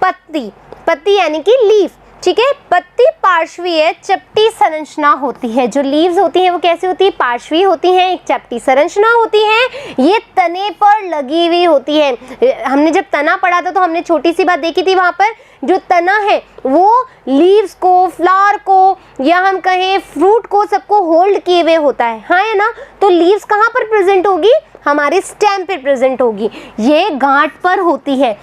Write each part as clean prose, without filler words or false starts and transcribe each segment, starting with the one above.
पत्ती, पत्ती यानी कि लीफ, ठीक है। पत्ती पार्श्वीय चपटी संरचना होती है। जो लीव्स होती हैं वो कैसी होती है, पार्श्वी होती हैं, एक चपटी संरचना होती है, ये तने पर लगी हुई होती है। हमने जब तना पढ़ा था तो हमने छोटी सी बात देखी थी, वहाँ पर जो तना है वो लीव्स को, फ्लावर को, या हम कहें फ्रूट को, सबको होल्ड किए हुए होता है, हाँ है ना। तो लीव्स कहाँ पर प्रेजेंट होगी, हमारे स्टेम पे प्रेजेंट होगी, ये गांठ पर होती है।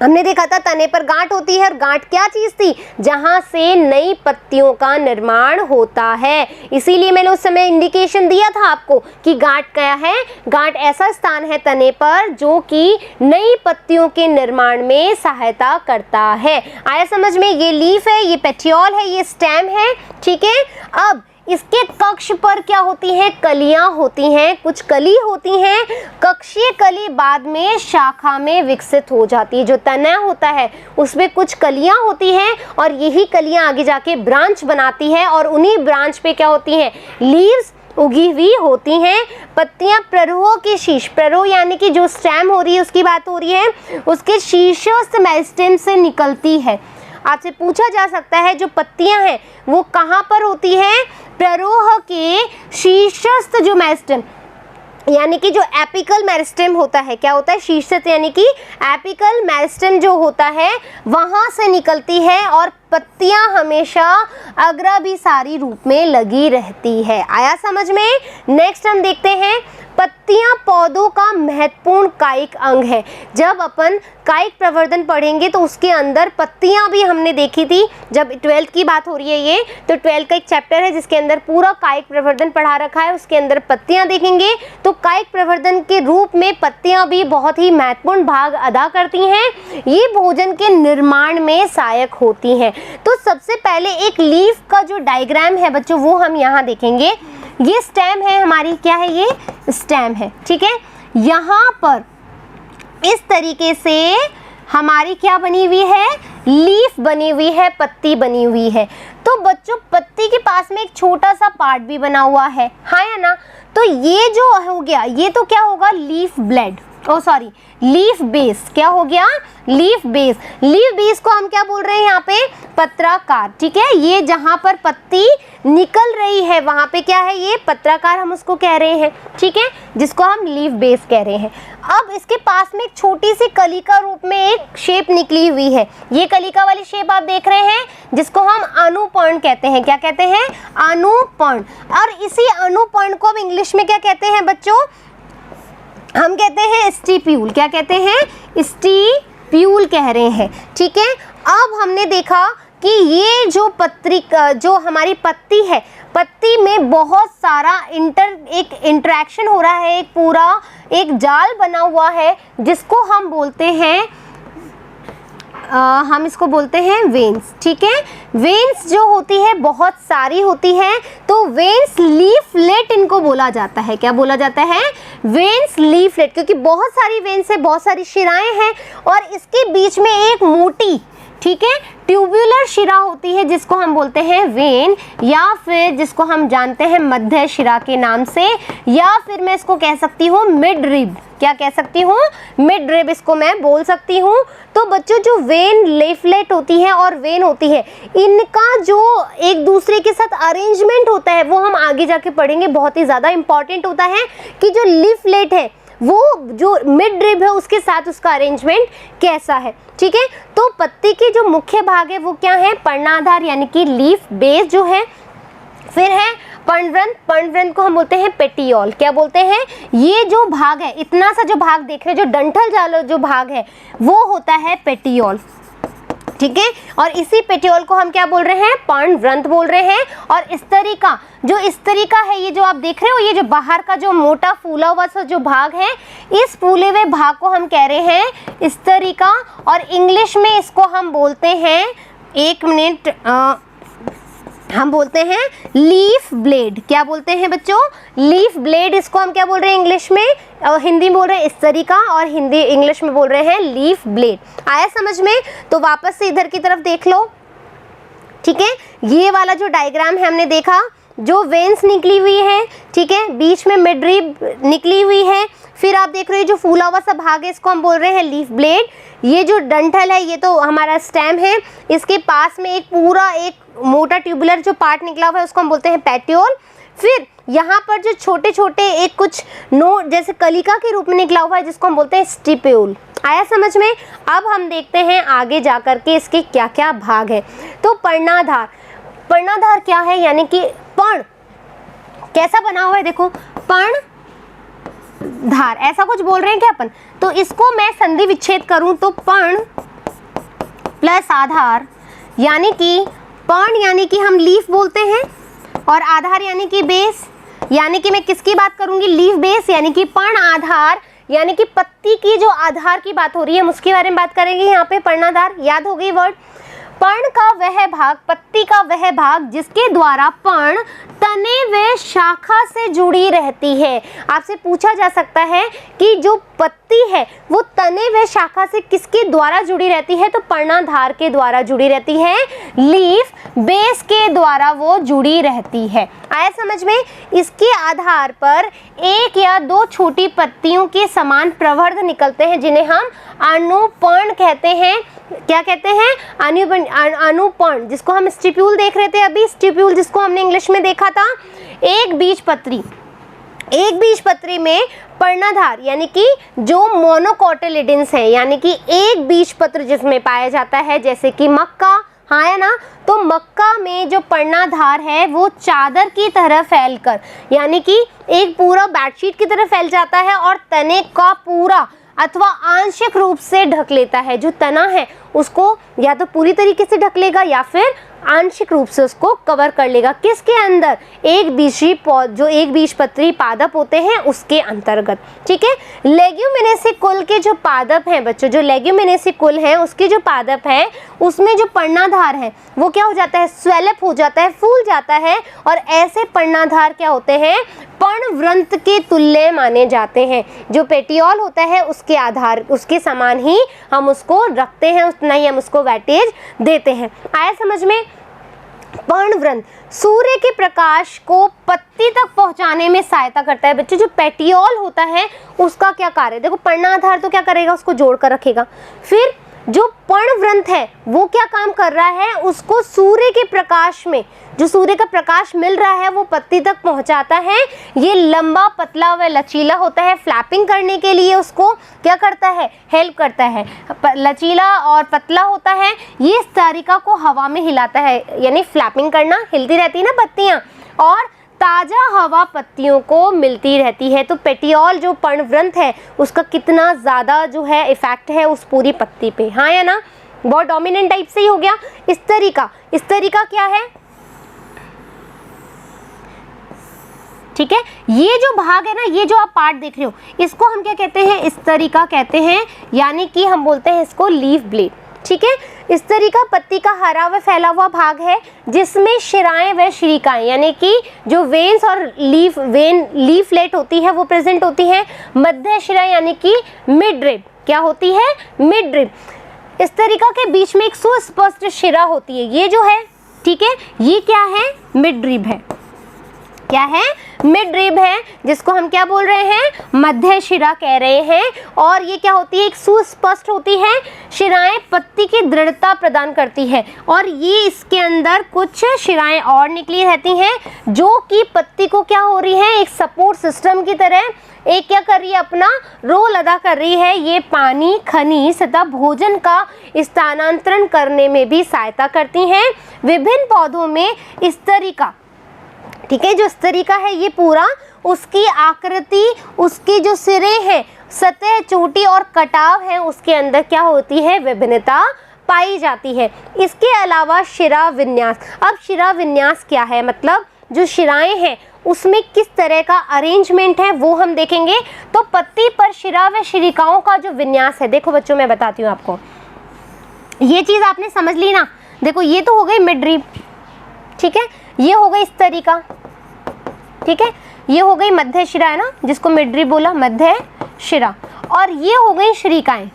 हमने देखा था तने पर गांठ होती है, और गांठ क्या चीज थी, जहां से नई पत्तियों का निर्माण होता है। इसीलिए मैंने उस समय इंडिकेशन दिया था आपको कि गांठ क्या है, गांठ ऐसा स्थान है तने पर जो कि नई पत्तियों के निर्माण में सहायता करता है। आया समझ में, ये लीफ है, ये पेटियोल है, ये स्टेम है, ठीक है। अब इसके कक्ष पर क्या होती हैं, कलियां होती हैं, कुछ कली होती हैं। कक्षीय कली बाद में शाखा में विकसित हो जाती है। जो तना होता है उसमें कुछ कलियां होती हैं, और यही कलियां आगे जाके ब्रांच बनाती है, और उन्हीं ब्रांच पे क्या होती हैं, लीव्स उगी हुई होती हैं। पत्तियां प्ररोह के शीर्ष, प्ररोह यानी कि जो स्टेम हो रही है उसकी बात हो रही है, उसके शीर्षस्थ मेरिस्टेम से निकलती है। आपसे पूछा जा सकता है जो पत्तियां हैं वो कहाँ पर होती हैं, प्ररोह के शीर्षस्थ जो मेरिस्टेम यानी कि जो एपिकल मेरिस्टेम होता है, क्या होता है, शीर्षस्थ यानी कि एपिकल मेरिस्टेम जो होता है वहाँ से निकलती है, और पत्तियां हमेशा अग्राभिसारी रूप में लगी रहती है। आया समझ में। नेक्स्ट हम देखते हैं, पत्तियां पौधों का महत्वपूर्ण कायिक अंग है। जब अपन कायिक प्रवर्धन पढ़ेंगे तो उसके अंदर पत्तियां भी हमने देखी थी, जब 12th की बात हो रही है ये, तो 12th का एक चैप्टर है जिसके अंदर पूरा कायिक प्रवर्धन पढ़ा रखा है, उसके अंदर पत्तियां देखेंगे। तो कायिक प्रवर्धन के रूप में पत्तियां भी बहुत ही महत्वपूर्ण भाग अदा करती हैं। ये भोजन के निर्माण में सहायक होती हैं। तो सबसे पहले एक लीफ का जो डायग्राम है बच्चों वो हम यहाँ देखेंगे। ये स्टेम है हमारी, क्या है, ये स्टेम है, ठीक है। यहाँ पर इस तरीके से हमारी क्या बनी हुई है, लीफ बनी हुई है, पत्ती बनी हुई है। तो बच्चों पत्ती के पास में एक छोटा सा पार्ट भी बना हुआ है, हाँ या ना। तो ये जो हो गया, ये तो क्या होगा, लीफ ब्लेड, ओ सॉरी लीफ बेस, क्या हो गया, लीफ बेस। लीफ बेस को हम क्या बोल रहे हैं यहाँ पे, पत्राकार, ठीक है। ये जहाँ पर पत्ती निकल रही है वहाँ पे क्या है, ये पत्राकार हम उसको कह रहे हैं, ठीक है, जिसको हम लीफ बेस कह रहे हैं। अब इसके पास में एक छोटी सी कलिका रूप में एक शेप निकली हुई है। ये कलिका वाली शेप आप देख रहे हैं, जिसको हम अनुपर्ण कहते हैं। क्या कहते हैं, अनुपर्ण। और इसी अनुपर्ण को हम इंग्लिश में क्या कहते हैं बच्चों, हम कहते हैं स्टिप्यूल। क्या कहते हैं, स्टिप्यूल कह रहे हैं, ठीक है। अब हमने देखा कि ये जो जो हमारी पत्ती है, पत्ती में बहुत सारा एक इंटरेक्शन हो रहा है, एक पूरा एक जाल बना हुआ है, जिसको हम बोलते हैं हम इसको बोलते हैं वेन्स, ठीक है। वेन्स जो होती है बहुत सारी होती है, तो वेन्स लीफलेट इनको बोला जाता है। क्या बोला जाता है, वेन्स लीफलेट, क्योंकि बहुत सारी वेन्स है, बहुत सारी शिराएं हैं, और इसके बीच में एक मोटी, ठीक है, ट्यूबुलर शिरा होती है जिसको हम बोलते हैं वेन, या फिर जिसको हम जानते हैं मध्य शिरा के नाम से, या फिर मैं इसको कह सकती हूँ मिड रिब। क्या कह सकती हूँ, मिड रिब इसको मैं बोल सकती हूँ। तो बच्चों जो वेन लीफलेट होती है और वेन होती है, इनका जो एक दूसरे के साथ अरेंजमेंट होता है वो हम आगे जाके पढ़ेंगे, बहुत ही ज़्यादा इंपॉर्टेंट होता है कि जो लीफलेट है वो जो मिड रिब है उसके साथ उसका अरेंजमेंट कैसा है, ठीक है। तो पत्ती के जो मुख्य भाग है वो क्या है, पर्णाधार यानी कि लीफ बेस जो है, फिर है पर्णवृंत, पर्णवृंत को हम बोलते हैं पेटियोल। क्या बोलते हैं, ये जो भाग है, इतना सा जो भाग देख रहे हो, जो डंठल जाल जो भाग है वो होता है पेटियोल, ठीक है। और इसी पेटियोल को हम क्या बोल रहे हैं, पर्णवृंत बोल रहे हैं। और स्तरिका, जो स्तरिका है, ये जो आप देख रहे हो, ये जो बाहर का जो मोटा फूला हुआ सा जो भाग है, इस फूले हुए भाग को हम कह रहे हैं स्तरिका, और इंग्लिश में इसको हम बोलते हैं, एक मिनट, हम बोलते हैं लीफ ब्लेड। क्या बोलते हैं बच्चों, लीफ ब्लेड। इसको हम क्या बोल रहे हैं इंग्लिश में, और हिंदी में बोल रहे हैं स्तरिका, और हिंदी इंग्लिश में बोल रहे हैं लीफ ब्लेड। आया समझ में। तो वापस से इधर की तरफ देख लो, ठीक है। ये वाला जो डायग्राम है हमने देखा, जो वेन्स निकली हुई है, ठीक है, बीच में मिड रिब निकली हुई है। फिर आप देख रहे हो जो फूला हुआ सा भाग है इसको हम बोल रहे हैं लीफ ब्लेड। ये जो डंठल है ये तो हमारा स्टेम है, इसके पास में एक पूरा एक मोटा ट्यूबुलर जो पार्ट निकला हुआ है उसको हम बोलते हैं पेट्योल। फिर यहाँ पर जो छोटे छोटे एक कुछ नोड जैसे कलिका के रूप में निकला हुआ है जिसको हम बोलते हैं स्टिप्यूल। आया समझ में? अब हम देखते हैं आगे जा कर के इसके क्या क्या भाग है। तो पर्णाधार, पर्णाधार क्या है, यानी कि पर्ण कैसा बना हुआ है, देखो पर्णधार ऐसा कुछ बोल रहे हैं क्या अपन। तो इसको मैं संधि विच्छेद करूं तो पर्ण प्लस आधार, यानी कि पर्ण यानी कि हम लीफ बोलते हैं और आधार यानी कि बेस, यानी कि मैं किसकी बात करूंगी, लीफ बेस, यानी कि पर्ण आधार, यानी कि पत्ती की जो आधार की बात हो रही है हम उसके बारे में बात करेंगे यहाँ पे पर्णाधार। याद हो गई वर्ड। पर्ण का वह भाग, पत्ती का वह भाग जिसके द्वारा पर्ण तने व शाखा से जुड़ी रहती है। आपसे पूछा जा सकता है कि जो पत्ती है वो तने व शाखा से किसके द्वारा जुड़ी रहती है, तो पर्णाधार के द्वारा जुड़ी रहती है, लीफ बेस के द्वारा वो जुड़ी रहती है। आया समझ में? इसके आधार पर एक या दो छोटी पत्तियों के समान प्रवर्ध निकलते हैं जिन्हें हम अनुपर्ण कहते हैं। क्या कहते हैं? अनुपर्ण, जिसको हम स्टिप्यूल देख रहे थे अभी, स्टिप्यूल जिसको हमने इंग्लिश में देखा था। एक बीजपत्री, एक बीजपत्री में पर्णाधार यानी कि जो मोनोकोटिलिडन्स है, यानी कि एक बीजपत्र जिसमें पाया जाता है, जैसे कि मक्का, हाँ है ना। तो मक्का में जो पर्णाधार है वो चादर की तरह फैलकर, यानी कि एक पूरा बेडशीट की तरह फैल जाता है और तने का पूरा अथवा आंशिक रूप से ढक लेता है। जो तना है उसको या तो पूरी तरीके से ढक लेगा या फिर आंशिक रूप से उसको कवर कर लेगा। किसके अंदर? एक बीजी जो एक बीजपत्री पादप होते हैं उसके अंतर्गत, ठीक है। लेग्यूमिनेसी कुल के जो पादप हैं बच्चों, जो लेग्यूमिनेसी कुल है उसके जो पादप है उसमें जो पर्णाधार है वो क्या हो जाता है, स्वेलअप हो जाता है, फूल जाता है। और ऐसे पर्णाधार क्या होते हैं, पर्णवृंत के तुल्य माने जाते हैं। जो पेटियोल होता है उसके आधार, उसके समान ही हम उसको रखते हैं, उतना ही हम उसको वेटेज देते हैं। आया समझ में? पर्णवृंत सूर्य के प्रकाश को पत्ती तक पहुंचाने में सहायता करता है। बच्चों जो पेटियोल होता है उसका क्या कार्य, देखो पर्णाधार तो क्या करेगा, उसको जोड़ कर रखेगा। फिर जो पर्णवृंत है वो क्या काम कर रहा है, उसको सूर्य के प्रकाश में, जो सूर्य का प्रकाश मिल रहा है वो पत्ती तक पहुंचाता है। ये लंबा पतला व लचीला होता है, फ्लैपिंग करने के लिए उसको क्या करता है, हेल्प करता है। लचीला और पतला होता है, ये स्तरिका को हवा में हिलाता है, यानी फ्लैपिंग करना, हिलती रहती है ना पत्तियां, और ताज़ा हवा पत्तियों को मिलती रहती है। तो पेटियोल जो पर्णवृंत है उसका कितना ज़्यादा जो है इफेक्ट है उस पूरी पत्ती पे, हाँ या ना। बहुत डोमिनेंट टाइप से ही हो गया। स्तरिका, स्तरिका क्या है, ठीक है। ये जो भाग है ना, ये जो आप पार्ट देख रहे हो इसको हम क्या कहते हैं, स्तरिका कहते हैं, यानी कि हम बोलते हैं इसको लीफ ब्लेड, ठीक है। स्तरिका पत्ती का हरा व फैला हुआ भाग है जिसमें शिराएं व श्रीकाएं, यानी कि जो वेन्स और लीफलेट होती है वो प्रेजेंट होती है। मध्य शिरा यानी कि मिड रिब, क्या होती है, मिड रिब। स्तरिका के बीच में एक सुस्पष्ट शिरा होती है, ये जो है, ठीक है, ये क्या है, मिड रिब है। क्या है, मिड रिब है, जिसको हम क्या बोल रहे हैं, मध्य शिरा कह रहे हैं। और ये क्या होती है, एक सुस्पष्ट होती है। शिराएं पत्ती की दृढ़ता प्रदान करती है और ये इसके अंदर कुछ शिराएं और निकली रहती हैं जो कि पत्ती को क्या हो रही है, एक सपोर्ट सिस्टम की तरह एक क्या कर रही है, अपना रोल अदा कर रही है। ये पानी, खनिज तथा भोजन का स्थानांतरण करने में भी सहायता करती हैं। विभिन्न पौधों में स्तरिका, ठीक है, जो स्तरिका है ये पूरा उसकी आकृति, उसके जो सिरे हैं, सतह, चोटी और कटाव है, उसके अंदर क्या होती है, विभिन्नता पाई जाती है। इसके अलावा शिरा विन्यास। अब शिरा विन्यास क्या है, मतलब जो शिराएं हैं उसमें किस तरह का अरेंजमेंट है वो हम देखेंगे। तो पत्ती पर शिरा व शिरिकाओं का जो विन्यास है, देखो बच्चों मैं बताती हूँ आपको, ये चीज़ आपने समझ ली ना। देखो ये तो हो गई मिड रिब, ठीक है, ये हो गई स्तरिका, ठीक है, ये हो गई मध्य शिरा है ना, जिसको मिड रिब बोला, मध्य शिरा। और ये हो गई श्रीकाएं,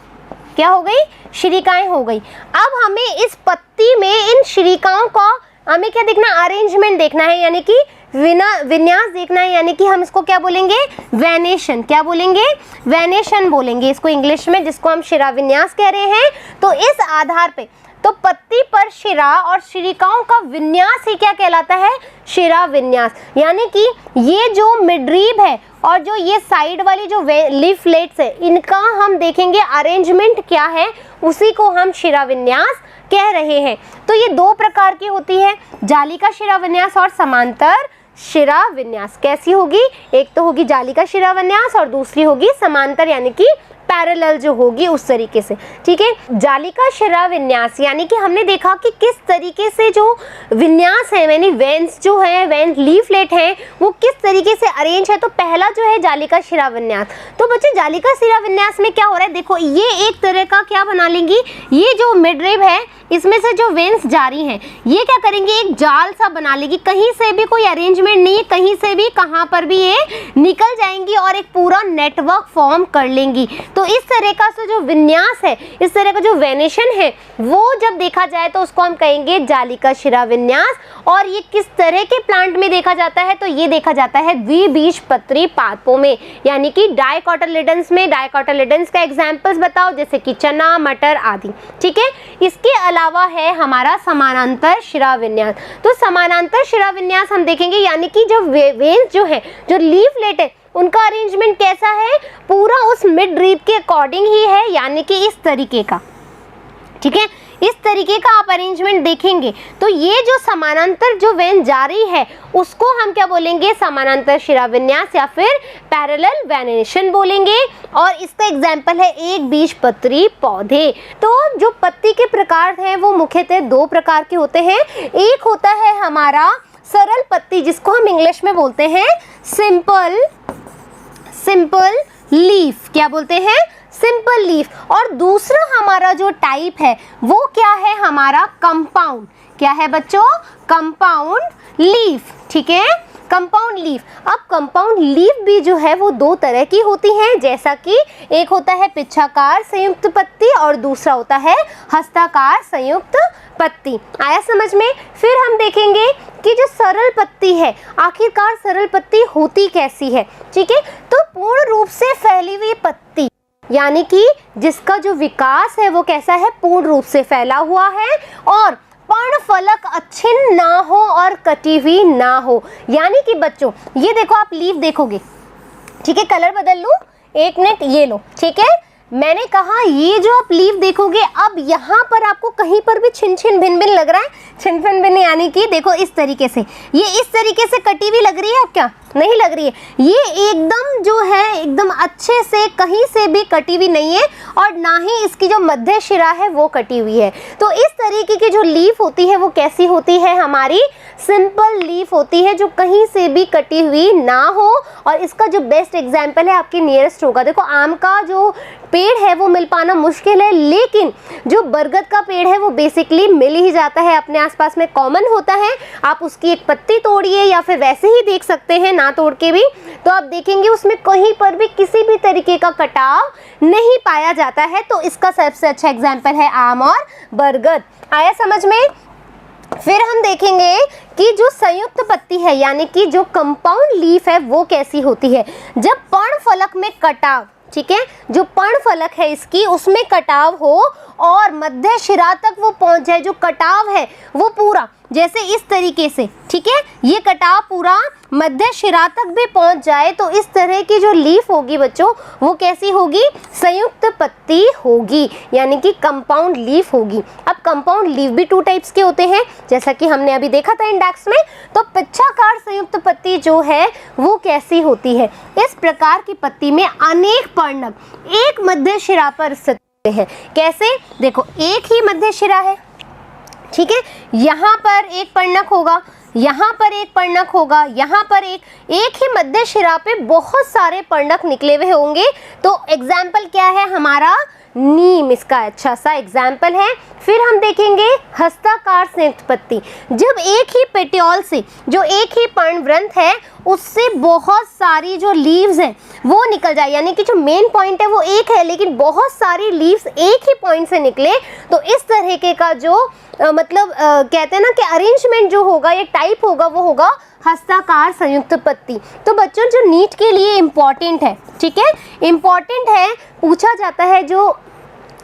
क्या हो गई, श्रीकाएं हो गई। अब हमें इस पत्ती में इन श्रीकाओं का हमें क्या देखना, अरेंजमेंट देखना है, यानी कि विन्यास देखना है, यानी कि हम इसको क्या बोलेंगे, वेनेशन। क्या बोलेंगे, वेनेशन बोलेंगे इसको इंग्लिश में, जिसको हम शिराविन्यास कह रहे हैं। तो इस आधार पे तो पत्ती पर शिरा और शिरिकाओं का विन्यास ही क्या कहलाता है, शिराविन्यास। यानी कि ये जो मिडरीब है और जो ये साइड वाली जो लीफलेट्स है, इनका हम देखेंगे अरेंजमेंट क्या है, उसी को हम शिराविन्यास कह रहे हैं। तो ये दो प्रकार की होती है, जालिका शिराविन्यास और समांतर शिराविन्यास। कैसी होगी, एक तो होगी जालिका शिराविन्यास और दूसरी होगी समांतर यानी कि पैरेलल जो होगी उस तरीके से। ठीक है, जालिका शिराविन्यास यानी कि हमने देखा कि किस तरीके से जो विन्यास है, यानी वेन्स जो है, वेन लीफलेट है, वो किस तरीके से अरेंज है। तो पहला जो है जालिका शिराविन्यास। तो बच्चे जालिका शिराविन्यास में क्या हो रहा है, देखो ये एक तरह का क्या बना लेंगी, ये जो मिडरिब है इसमें से जो वेन्स जारी हैं ये क्या करेंगे, एक जाल सा बना लेगी, कहीं से भी कोई अरेंजमेंट नहीं है, कहीं से भी कहाँ पर भी ये निकल जाएंगी और एक पूरा नेटवर्क फॉर्म कर लेंगी। तो इस तरह का जो विन्यास है, इस तरह का जो वेनेशन है, वो जब देखा जाए तो उसको हम कहेंगे जालिका शिराविन्यास। और ये किस तरह के प्लांट में देखा जाता है, तो ये देखा जाता है द्विबीजपत्री पादपों में, यानी कि डाइकोटिलेडन्स में। डाइकोटिलेडन्स का एग्जाम्पल्स बताओ, जैसे कि चना, मटर आदि। ठीक है, इसके अलावा है हमारा समानांतर शिराविन्यास। तो समानांतर शिराविन्यास हम देखेंगे, यानी कि जो वेन्स जो है, जो लीफलेट है, उनका अरेंजमेंट कैसा है, पूरा उस मिडरीब के अकॉर्डिंग ही है, यानी कि इस तरीके का। ठीक है, इस तरीके का आप अरेंजमेंट देखेंगे। तो ये जो समानांतर जो वेन जारी है उसको हम क्या बोलेंगे, समानांतर शिराविन्यास या फिर पैरेलल वेनेशन बोलेंगे। और इसका एग्जाम्पल है एक बीजपत्री पौधे। तो जो पत्ती के प्रकार हैं वो मुख्यतः दो प्रकार के होते हैं। एक होता है हमारा सरल पत्ती, जिसको हम इंग्लिश में बोलते हैं सिंपल लीफ। क्या बोलते हैं, सिंपल लीफ। और दूसरा हमारा जो टाइप है वो क्या है, हमारा कंपाउंड। क्या है बच्चों, कंपाउंड लीफ। ठीक है, कंपाउंड लीफ। अब कंपाउंड लीफ भी जो है वो दो तरह की होती हैं, जैसा कि एक होता है पिच्छाकार संयुक्त पत्ती और दूसरा होता है हस्ताकार संयुक्त पत्ती। आया समझ में। फिर हम देखेंगे कि जो सरल पत्ती है, आखिरकार सरल पत्ती होती कैसी है। ठीक है, तो पूर्ण रूप से फैली हुई पत्ती, यानी कि जिसका जो विकास है वो कैसा है, पूर्ण रूप से फैला हुआ है, और पर्णफलक अच्छिन्न ना हो और कटी हुई ना हो। यानी कि बच्चों ये देखो, आप लीफ देखोगे, ठीक है, कलर बदल लूं, एक मिनट, ये लो। ठीक है, मैंने कहा ये जो आप लीफ देखोगे, अब यहाँ पर आपको कहीं पर भी छिन छिन भिन भिन लग रहा है, छिन भिन भिन यानी कि देखो इस तरीके से, ये इस तरीके से कटी हुई लग रही है, अब क्या नहीं लग रही है, ये एकदम जो है एकदम अच्छे से कहीं से भी कटी हुई नहीं है, और ना ही इसकी जो मध्य शिरा है वो कटी हुई है। तो इस तरीके की जो लीफ होती है वो कैसी होती है, हमारी सिंपल लीफ होती है, जो कहीं से भी कटी हुई ना हो। और इसका जो बेस्ट एग्जाम्पल है आपके नियरेस्ट होगा, देखो आम का जो पेड़ है वो मिल पाना मुश्किल है, लेकिन जो बरगद का पेड़ है वो बेसिकली मिल ही जाता है, अपने आसपास में कॉमन होता है। आप उसकी एक पत्ती तोड़िए या फिर वैसे ही देख सकते हैं ना तोड़ के भी, तो आप देखेंगे उसमें कहीं पर भी किसी भी तरीके का कटाव नहीं पाया जाता है। तो इसका सबसे अच्छा एग्जाम्पल है आम और बरगद। आया समझ में। फिर हम देखेंगे कि जो संयुक्त पत्ती है, यानी कि जो कंपाउंड लीफ है, वो कैसी होती है। जब पर्णफलक में कटाव, ठीक है, जो पर्णफलक है इसकी, उसमें कटाव हो और मध्य शिरा तक वो पहुंच जाए, जो कटाव है वो पूरा जैसे इस तरीके से, ठीक है, ये कटाव पूरा मध्य शिरा तक भी पहुंच जाए, तो इस तरह की जो लीफ होगी बच्चों वो कैसी होगी, संयुक्त पत्ती होगी, यानी कि कंपाउंड लीफ होगी। अब कंपाउंड लीफ भी टू टाइप्स के होते हैं, जैसा कि हमने अभी देखा था इंडेक्स में। तो पिच्छाकार संयुक्त पत्ती जो है वो कैसी होती है, इस प्रकार की पत्ती में अनेक पर्णक एक मध्य शिरा पर स्थित हैं। कैसे, देखो एक ही मध्य शिरा है, ठीक है, यहाँ पर एक पर्णक होगा, यहाँ पर एक पर्णक होगा, यहाँ पर एक ही मध्य शिरा पे बहुत सारे पर्णक निकले हुए होंगे। तो एग्जाम्पल क्या है हमारा, नीम इसका अच्छा सा एग्जाम्पल है। फिर हम देखेंगे हस्ताकार संयुक्त पत्ती, जब एक ही पेटियोल से, जो एक ही पर्णवृंत है, उससे बहुत सारी जो लीव्स हैं वो निकल जाए, यानी कि जो मेन पॉइंट है वो एक है लेकिन बहुत सारी लीव्स एक ही पॉइंट से निकले, तो इस तरीके का जो कहते हैं ना कि अरेंजमेंट जो होगा, ये टाइप होगा, वो होगा हस्ताकार संयुक्त पत्ती। तो बच्चों जो नीट के लिए इम्पॉर्टेंट है, ठीक है, इम्पॉर्टेंट है, पूछा जाता है जो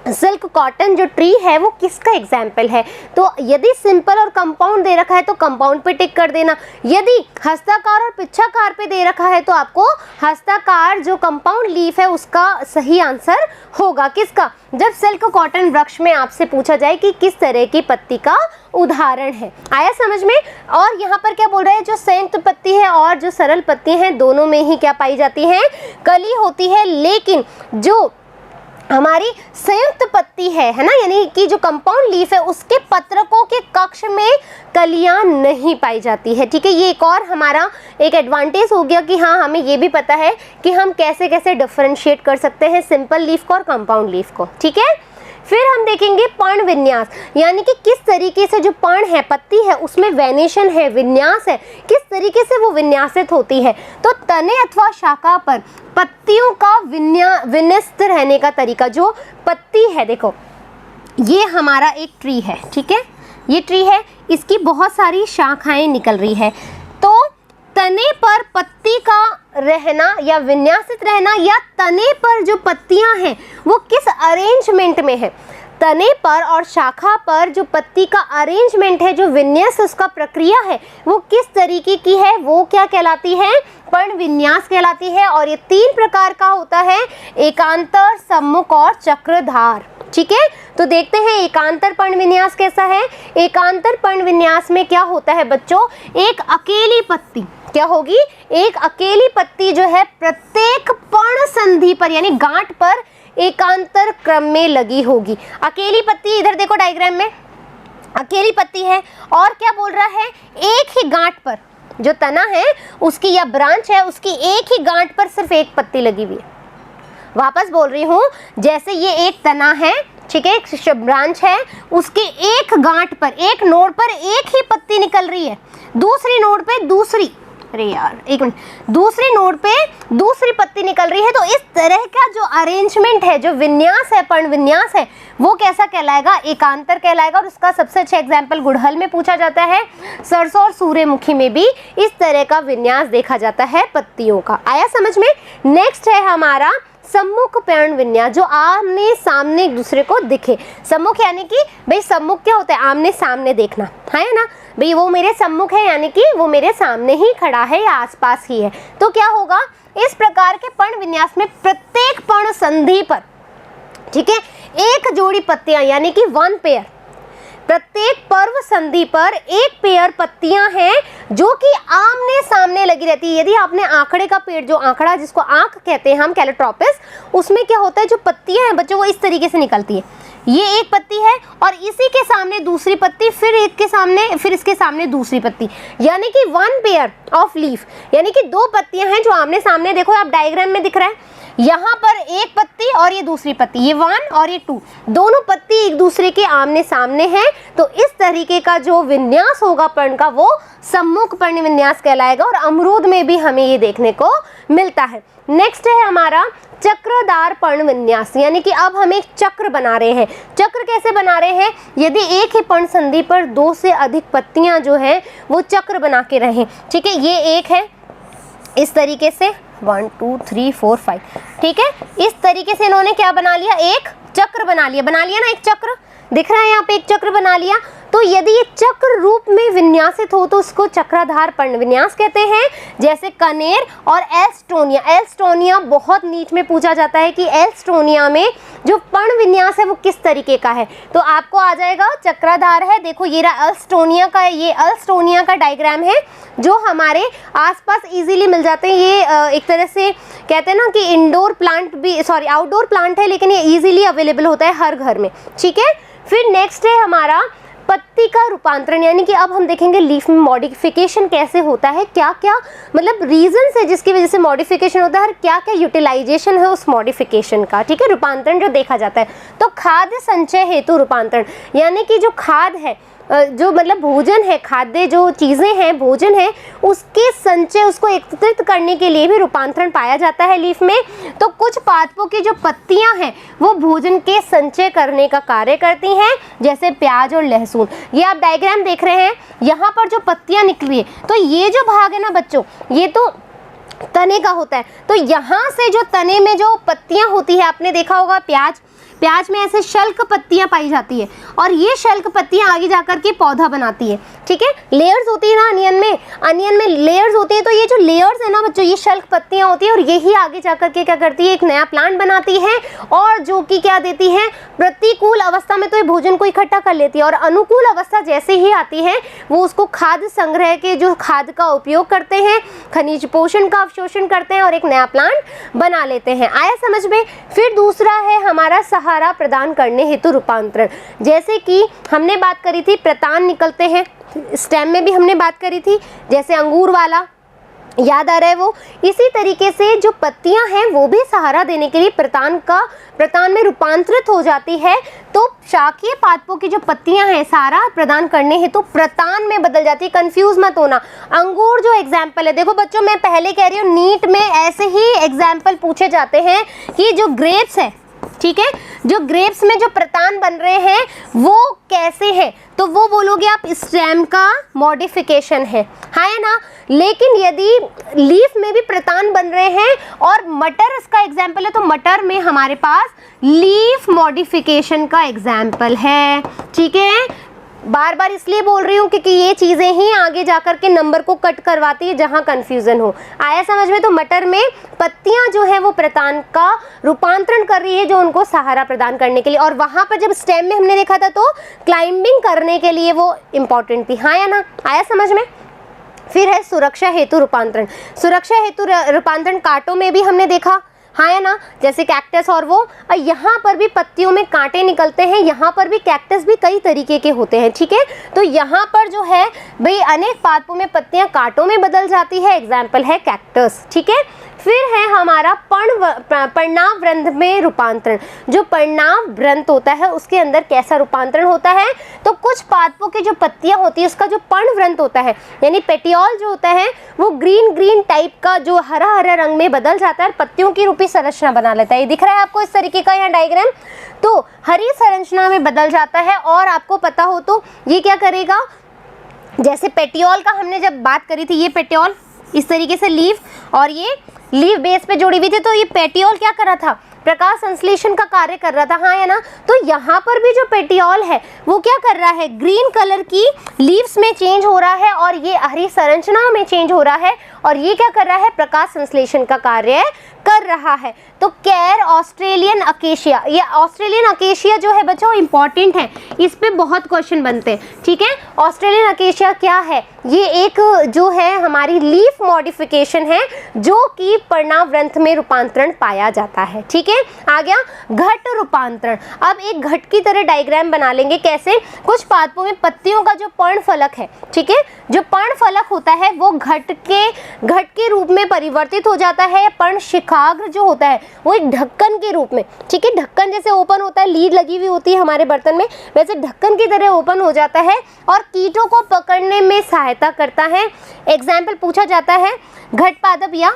सिल्क कॉटन जो ट्री है वो किसका एग्जाम्पल है। तो यदि सिंपल और कंपाउंड दे रखा है तो कंपाउंड पे टिक कर देना, यदि हस्ताकार और पिच्छाकार पे दे रखा है तो आपको हस्ताकार जो कंपाउंड लीफ है उसका सही आंसर होगा। किसका? जब सिल्क कॉटन वृक्ष में आपसे पूछा जाए कि किस तरह की पत्ती का उदाहरण है। आया समझ में? और यहाँ पर क्या बोल रहे हैं, जो संयुक्त पत्ती है और जो सरल पत्ती है दोनों में ही क्या पाई जाती है, कली होती है, लेकिन जो हमारी संयुक्त पत्ती है ना, यानी कि जो कंपाउंड लीफ है उसके पत्रकों के कक्ष में कलियां नहीं पाई जाती है। ठीक है, ये एक और हमारा एक एडवांटेज हो गया कि हाँ हमें ये भी पता है कि हम कैसे कैसे डिफरेंशिएट कर सकते हैं सिंपल लीफ को और कंपाउंड लीफ को। ठीक है, फिर हम देखेंगे पर्ण विन्यास, यानी कि किस तरीके से जो पर्ण है, पत्ती है, उसमें वेनेशन है, विन्यास है, किस तरीके से वो विन्यासित होती है। तो तने अथवा शाखा पर पत्तियों का विन्यस्त रहने का तरीका, जो पत्ती है, देखो ये हमारा एक ट्री है, ठीक है, ये ट्री है, इसकी बहुत सारी शाखाएं निकल रही है। तो तने पर पत्ती का रहना या विन्यासित रहना, या तने पर जो पत्तियां हैं वो किस अरेंजमेंट में है, तने पर और शाखा पर जो पत्ती का अरेंजमेंट है, जो विन्यास उसका प्रक्रिया है वो किस तरीके की है, वो क्या कहलाती है, पर्ण विन्यास कहलाती है। और ये 3 प्रकार का होता है, एकांतर, सम्मुख और चक्रधार। ठीक है, तो देखते हैं एकांतर पर्ण विन्यास कैसा है। एकांतर पर्ण विन्यास में क्या होता है बच्चों, एक अकेली पत्ती क्या होगी, एक अकेली पत्ती जो है प्रत्येक पर्ण संधि पर यानी गांठ पर एकांतर क्रम में लगी होगी। अकेली पत्ती, इधर देखो डायग्राम में अकेली पत्ती है और क्या बोल रहा है, एक ही गांठ पर जो तना है उसकी या ब्रांच है उसकी एक ही गांठ पर सिर्फ एक पत्ती लगी हुई है। वापस बोल रही हूँ, जैसे ये एक तना है, ठीक है, एक ब्रांच है, उसके एक गांठ पर, एक नोड पर एक ही पत्ती निकल रही है, दूसरी नोड पे दूसरी, अरे यार एक मिनट, दूसरी नोड पे दूसरी पत्ती निकल रही है। तो इस तरह का जो अरेंजमेंट है, जो विन्यास है, पर्ण विन्यास है, वो कैसा कहलाएगा, एकांतर कहलाएगा। और उसका सबसे अच्छा एग्जाम्पल गुड़हल में पूछा जाता है, सरसों और सूर्यमुखी में भी इस तरह का विन्यास देखा जाता है पत्तियों का। आया समझ में? नेक्स्ट है हमारा सम्मुख पर्ण विन्यास, जो आमने सामने एक दूसरे को दिखे। सम्मुख यानी कि भाई सम्मुख क्या होता है, आमने सामने देखना है ना, भाई वो मेरे सम्मुख है यानी कि वो मेरे सामने ही खड़ा है या आसपास ही है। तो क्या होगा, इस प्रकार के पर्ण विन्यास में प्रत्येक पर्ण संधि पर, ठीक है, एक जोड़ी पत्तियां यानी कि 1 पेयर, प्रत्येक पर्व संधि पर एक पेयर पत्तियां हैं जो कि आमने सामने लगी रहती है। यदि आपने आंकड़े का पेड़, जो आंकड़ा जिसको आंख कहते हैं हम, कैलोट्रोपिस, उसमें क्या होता है, जो पत्तियां हैं बच्चों वो इस तरीके से निकलती है। ये एक पत्ती है और इसी के सामने दूसरी पत्ती, फिर एक के सामने, फिर इसके सामने दूसरी पत्ती, यानी कि 1 पेयर ऑफ लीफ, यानी कि 2 पत्तियां हैं जो आमने सामने, देखो आप डायग्राम में दिख रहा है, यहाँ पर एक पत्ती और ये दूसरी पत्ती, ये 1 और ये 2, दोनों पत्ती एक दूसरे के आमने सामने हैं। तो इस तरीके का जो विन्यास होगा पर्ण का वो सम्मुख पर्ण विन्यास कहलाएगा। और अमरूद में भी हमें ये देखने को मिलता है। नेक्स्ट है हमारा चक्रदार पर्ण विन्यास, यानी कि अब हम एक चक्र बना रहे हैं। चक्र कैसे बना रहे हैं, यदि एक ही पर्ण संधि पर 2 से अधिक पत्तियां जो हैं वो चक्र बना के रहें। ठीक है, ये एक है इस तरीके से, 1 2 3 4 5, ठीक है, इस तरीके से इन्होंने क्या बना लिया, एक चक्र बना लिया ना, एक चक्र दिख रहा है यहाँ पे, एक चक्र बना लिया। तो यदि ये चक्र रूप में विन्यासित हो तो उसको चक्राधार पर्ण विन्यास कहते हैं। जैसे कनेर और एल्स्टोनिया, एल्स्टोनिया बहुत नीट में पूछा जाता है कि एल्स्टोनिया में जो पर्ण विन्यास है वो किस तरीके का है, तो आपको आ जाएगा चक्राधार है। देखो ये रहा एल्स्टोनिया का, ये एल्स्टोनिया का डायग्राम है जो हमारे आसपास इजीली मिल जाते हैं। ये एक तरह से कहते हैं ना कि इंडोर प्लांट भी, सॉरी आउटडोर प्लांट है, लेकिन ये इजीली अवेलेबल होता है हर घर में। ठीक है, फिर नेक्स्ट है हमारा पत्ती का रूपांतरण, यानी कि अब हम देखेंगे लीफ में मॉडिफिकेशन कैसे होता है, क्या क्या मतलब रीजंस है जिसकी वजह से मॉडिफिकेशन होता है और क्या क्या यूटिलाइजेशन है उस मॉडिफिकेशन का। ठीक है, रूपांतरण जो देखा जाता है, तो खाद्य संचय हेतु रूपांतरण, यानी कि जो खाद है, जो मतलब भोजन है, खाद्य जो चीज़ें हैं, भोजन है, उसके संचय, उसको एकत्रित करने के लिए भी रूपांतरण पाया जाता है लीफ में। तो कुछ पादपों की जो पत्तियां हैं वो भोजन के संचय करने का कार्य करती हैं, जैसे प्याज और लहसुन। सून। ये आप डायग्राम देख रहे हैं, यहाँ पर जो पत्तियां निकली है, तो ये जो भाग है ना बच्चों, ये तो तने का होता है। तो यहाँ से जो तने में जो पत्तियां होती है, आपने देखा होगा प्याज में ऐसे शल्क पत्तियां पाई जाती है और ये शल्क पत्तियां आगे जाकर के पौधा बनाती है, ठीक है। लेयर्स होती है ना अनियन में लेयर्स होती है। तो ये जो लेयर्स है ना बच्चों, ये शल्क पत्तियां होती है और यही आगे जाकर के क्या करती है, एक नया प्लांट बनाती है और जो कि क्या देती है, प्रतिकूल अवस्था में तो ये भोजन को इकट्ठा कर लेती है और अनुकूल अवस्था जैसे ही आती है वो उसको खाद्य संग्रह के जो खाद का उपयोग करते हैं, खनिज पोषण का अवशोषण करते हैं और एक नया प्लांट बना लेते हैं। आया समझ में। फिर दूसरा है हमारा सहारा प्रदान करने हेतु रूपांतरण। जैसे कि हमने बात करी थी प्रतान निकलते हैं, स्टेम में भी हमने बात करी थी, जैसे अंगूर वाला, याद आ रहा है वो। इसी तरीके से जो पत्तियां हैं वो भी सहारा देने के लिए प्रतान में रूपांतरित हो जाती है। तो शाकीय पादपों की जो पत्तियां हैं सहारा प्रदान करने हेतु प्रतान में बदल जाती है। कंफ्यूज मत होना। अंगूर जो एग्जाम्पल है, देखो बच्चों मैं पहले कह रही हूँ नीट में ऐसे ही एग्जाम्पल पूछे जाते हैं कि जो ग्रेप्स है, ठीक है, जो ग्रेप्स में जो प्रतान बन रहे हैं वो कैसे हैं, तो वो बोलोगे आप स्टेम का मॉडिफिकेशन है ना। लेकिन यदि लीफ में भी प्रतान बन रहे हैं और मटर इसका एग्जाम्पल है, तो मटर में हमारे पास लीफ मॉडिफिकेशन का एग्जाम्पल है, ठीक है। बार बार इसलिए बोल रही हूँ क्योंकि ये चीज़ें ही आगे जाकर के नंबर को कट करवाती है जहाँ कन्फ्यूज़न हो। आया समझ में। तो मटर में पत्तियाँ जो है वो प्रतान का रूपांतरण कर रही है जो उनको सहारा प्रदान करने के लिए, और वहाँ पर जब स्टेम में हमने देखा था तो क्लाइंबिंग करने के लिए वो इम्पॉर्टेंट थी। हाँ या ना। आया समझ में। फिर है सुरक्षा हेतु रूपांतरण। सुरक्षा हेतु रूपांतरण कांटों में भी हमने देखा, हाँ है ना, जैसे कैक्टस और वो, और यहाँ पर भी पत्तियों में कांटे निकलते हैं। यहाँ पर भी कैक्टस भी कई तरीके के होते हैं, ठीक है। तो यहाँ पर जो है भाई अनेक पादपों में पत्तियाँ कांटों में बदल जाती है, एग्जाम्पल है कैक्टस, ठीक है। फिर है हमारा पर्णव व्रंथ में रूपांतरण। जो पर्णव व्रंथ होता है उसके अंदर कैसा रूपांतरण होता है, तो कुछ पादपों की जो पत्तियां होती है उसका जो पर्ण व्रंथ होता है यानी पेटियोल जो होता है वो ग्रीन टाइप का जो हरा रंग में बदल जाता है और पत्तियों की रूपी संरचना बना लेता है। ये दिख रहा है आपको इस तरीके का यहाँ डायग्राम। तो हरी संरचना में बदल जाता है और आपको पता हो तो ये क्या करेगा, जैसे पेटियोल का हमने जब बात करी थी, ये पेटियोल इस तरीके से लीफ और ये लीफ बेस पे जुड़ी हुई थी, तो ये पेटियोल क्या कर रहा था, प्रकाश संश्लेषण का कार्य कर रहा था, हाँ या ना। तो यहाँ पर भी जो पेटियोल है वो क्या कर रहा है, ग्रीन कलर की लीव्स में चेंज हो रहा है और ये हरी संरचना में चेंज हो रहा है और ये क्या कर रहा है, प्रकाश संश्लेषण का कार्य कर रहा है। तो कैर ऑस्ट्रेलियन अकेशिया, ये ऑस्ट्रेलियन अकेशिया जो है बच्चों इंपॉर्टेंट है, इस पे बहुत क्वेश्चन बनते हैं, ठीक है। ऑस्ट्रेलियन अकेशिया क्या है, ये एक जो है हमारी लीफ मॉडिफिकेशन है जो कि पर्णव व्रंथ में रूपांतरण पाया जाता है, ठीक है। आ गया घट रूपांतरण। अब एक घट की तरह डायग्राम बना लेंगे, कैसे, कुछ पादपों में पत्तियों का जो पर्ण फलक है, ठीक है, जो पर्ण फलक होता है वो घट के रूप में परिवर्तित हो जाता है। पर्ण शिखाग्र जो होता है वो एक ढक्कन के रूप में, ठीक है, ढक्कन जैसे ओपन होता है, लीड लगी हुई होती है हमारे बर्तन में, वैसे ढक्कन की तरह ओपन हो जाता है और कीटों को पकड़ने में सहायता करता है। एग्जाम्पल पूछा जाता है घट पादप या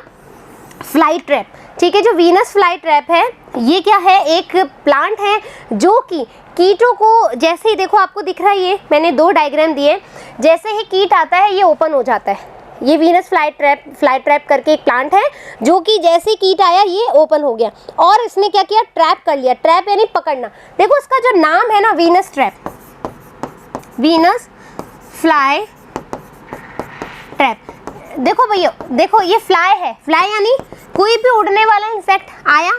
फ्लाई ट्रैप, ठीक है। जो वीनस फ्लाई ट्रैप है ये क्या है, एक प्लांट है जो कि कीटों को, जैसे ही देखो आपको दिख रहा है, ये मैंने दो डायग्राम दिए, जैसे ही कीट आता है ये ओपन हो जाता है। ये वीनस फ्लाई ट्रैप करके एक प्लांट है जो कि जैसे कीट आया ये ओपन हो गया और इसने क्या किया, ट्रैप कर लिया। ट्रैप यानी पकड़ना। देखो इसका जो नाम है ना Venus trap, Venus fly trap. देखो भैया, देखो ये फ्लाई है, फ्लाई यानी कोई भी उड़ने वाला इंसेक्ट आया,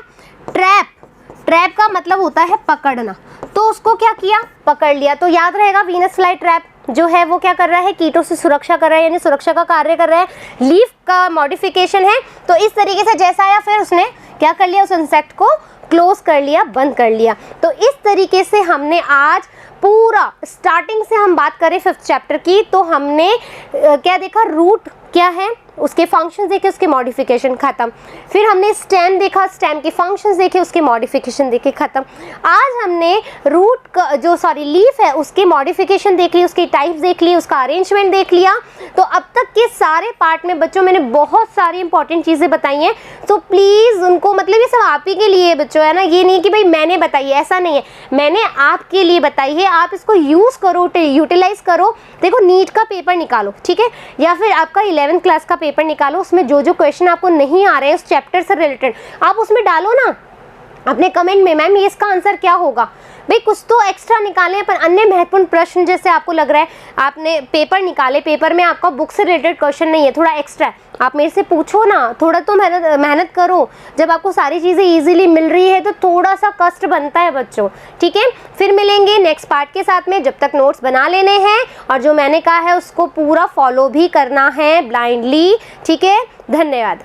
ट्रैप का मतलब होता है पकड़ना, तो उसको क्या किया, पकड़ लिया। तो याद रहेगा वीनस फ्लाई ट्रैप जो है वो क्या कर रहा है, कीटों से सुरक्षा कर रहा है, यानी सुरक्षा का कार्य कर रहा है, लीफ का मॉडिफिकेशन है। तो इस तरीके से जैसा आया फिर उसने क्या कर लिया, उस इंसेक्ट को क्लोज कर लिया, बंद कर लिया। तो इस तरीके से हमने आज पूरा स्टार्टिंग से हम बात करें 5th चैप्टर की, तो हमने क्या देखा, रूट क्या है, उसके फंक्शंस देखे, उसके मॉडिफिकेशन खत्म। फिर हमने स्टेम देखा, स्टेम के फंक्शंस देखे, उसके मॉडिफिकेशन देखे, खत्म। आज हमने रूट का जो लीफ है उसके मॉडिफिकेशन देख ली, उसकी टाइप्स देख ली, उसका अरेंजमेंट देख लिया। तो अब तक के सारे पार्ट में बच्चों मैंने बहुत सारी इंपॉर्टेंट चीज़ें बताई हैं, तो प्लीज़ उनको, मतलब ये सब आप ही के लिए बच्चों है ना, ये नहीं कि भाई मैंने बताई है, ऐसा नहीं है, मैंने आपके लिए बताई है, आप इसको यूज़ करो, यूटिलाइज करो। देखो नीट का पेपर निकालो, ठीक है, या फिर आपका 11th क्लास का पेपर निकालो, उसमें जो जो क्वेश्चन आपको नहीं आ रहे हैं उस चैप्टर से रिलेटेड आप उसमें डालो ना अपने कमेंट में, मैम ये इसका आंसर क्या होगा। भाई कुछ तो एक्स्ट्रा निकालें, पर अन्य महत्वपूर्ण प्रश्न जैसे आपको लग रहा है आपने पेपर निकाले, पेपर में आपका बुक से रिलेटेड क्वेश्चन नहीं है, थोड़ा एक्स्ट्रा, आप मेरे से पूछो ना, थोड़ा तो मेहनत करो। जब आपको सारी चीज़ें इजीली मिल रही है तो थोड़ा सा कष्ट बनता है बच्चों, ठीक है। फिर मिलेंगे नेक्स्ट पार्ट के साथ में, जब तक नोट्स बना लेने हैं और जो मैंने कहा है उसको पूरा फॉलो भी करना है ब्लाइंडली, ठीक है। धन्यवाद।